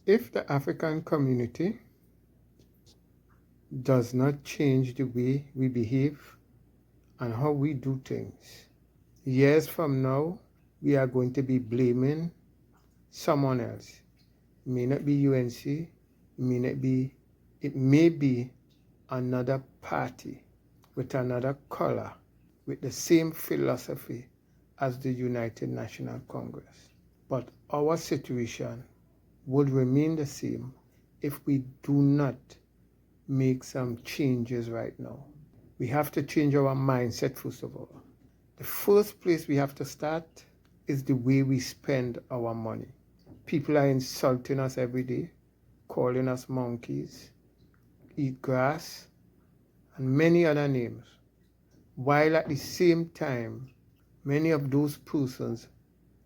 If the African community does not change the way we behave and how we do things, years from now, we are going to be blaming someone else. It may not be UNC, it may be another party with another color, with the same philosophy as the United National Congress. But our situation would remain the same if we do not make some changes right now. We have to change our mindset first of all. The first place we have to start is the way we spend our money. People are insulting us every day, calling us monkeys, eat grass, and many other names, while at the same time, many of those persons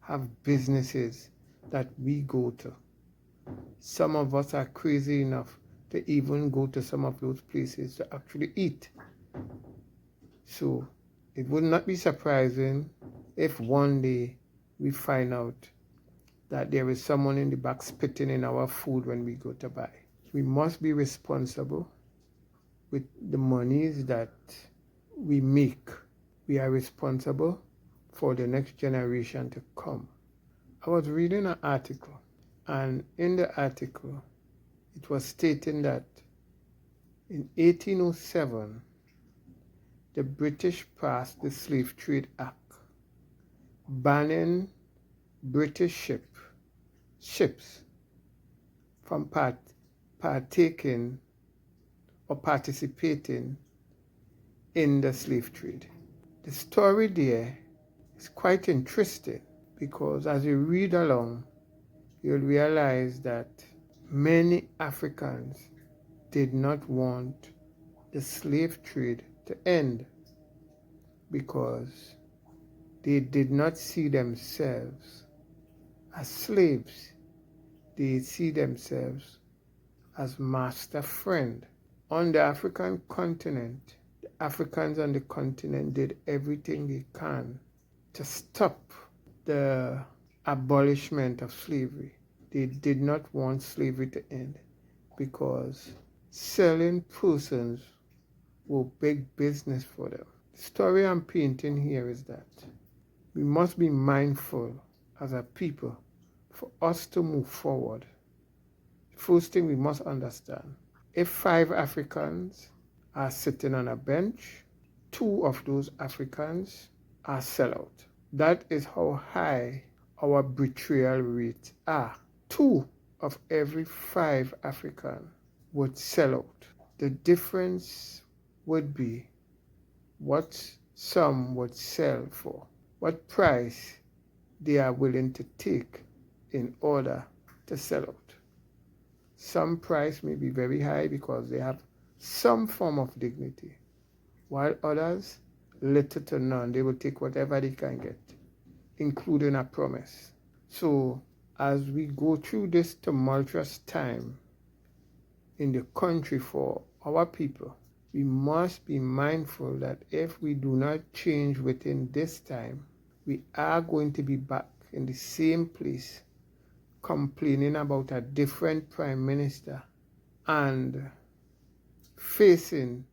have businesses that we go to. Some of us are crazy enough to even go to some of those places to actually eat. So it would not be surprising if one day we find out that there is someone in the back spitting in our food when we go to buy. We must be responsible with the monies that we make. We are responsible for the next generation to come. I was reading an article, and in the article, it was stating that in 1807, the British passed the Slave Trade Act, banning British ships from partaking or participating in the slave trade. The story there is quite interesting because as you read along, you'll realize that many Africans did not want the slave trade to end because they did not see themselves as slaves. They see themselves as master friend. On the African continent, the Africans on the continent did everything they can to stop the abolishment of slavery. They did not want slavery to end because selling persons were big business for them. The story I'm painting here is that we must be mindful as a people for us to move forward. The first thing we must understand, if 5 Africans are sitting on a bench, 2 of those Africans are sellout. That is how high our betrayal rates are. 2 of every 5 Africans would sell out. The difference would be what some would sell for, what price they are willing to take in order to sell out. Some price may be very high because they have some form of dignity, while others, little to none. They will take whatever they can get, including a promise. So as we go through this tumultuous time in the country for our people, we must be mindful that if we do not change within this time, we are going to be back in the same place complaining about a different prime minister and facing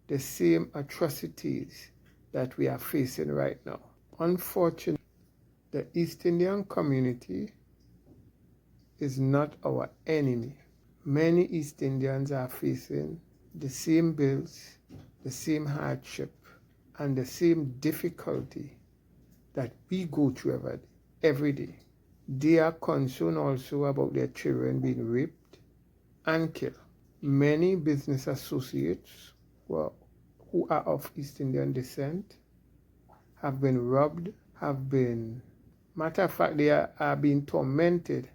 the same atrocities that we are facing right now. Unfortunately, the East Indian community is not our enemy. Many East Indians are facing the same bills, the same hardship, and the same difficulty that we go through every day. They are concerned also about their children being raped and killed. Many business associates who are of East Indian descent have been robbed, matter of fact, they are being tormented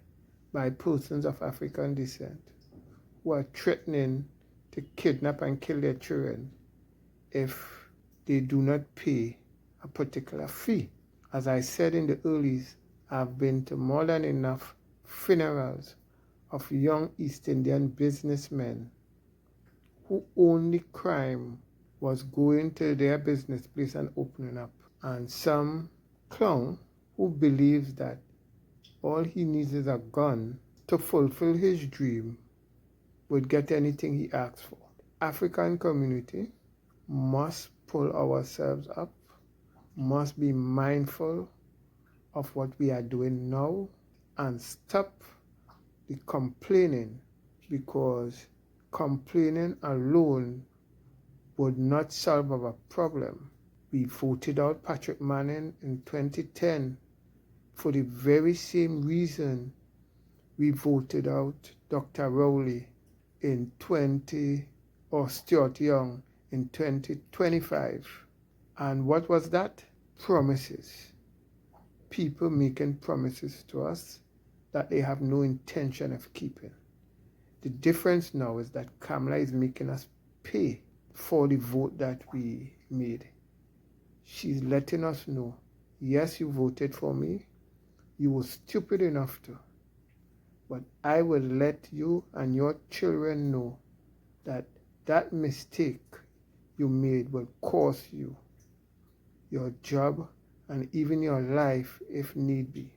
by persons of African descent who are threatening to kidnap and kill their children if they do not pay a particular fee. As I said in the earlies, I've been to more than enough funerals of young East Indian businessmen whose only crime was going to their business place and opening up. And some clown who believes that all he needs is a gun to fulfill his dream would get anything he asks for. African community must pull ourselves up, must be mindful of what we are doing now and stop the complaining, because complaining alone would not solve our problem. We voted out Patrick Manning in 2010 for the very same reason we voted out Dr. Rowley in or Stuart Young in 2025. And what was that? Promises. People making promises to us that they have no intention of keeping. The difference now is that Kamala is making us pay for the vote that we made. She's letting us know, yes, you voted for me, you were stupid enough to, but I will let you and your children know that that mistake you made will cost you your job and even your life if need be.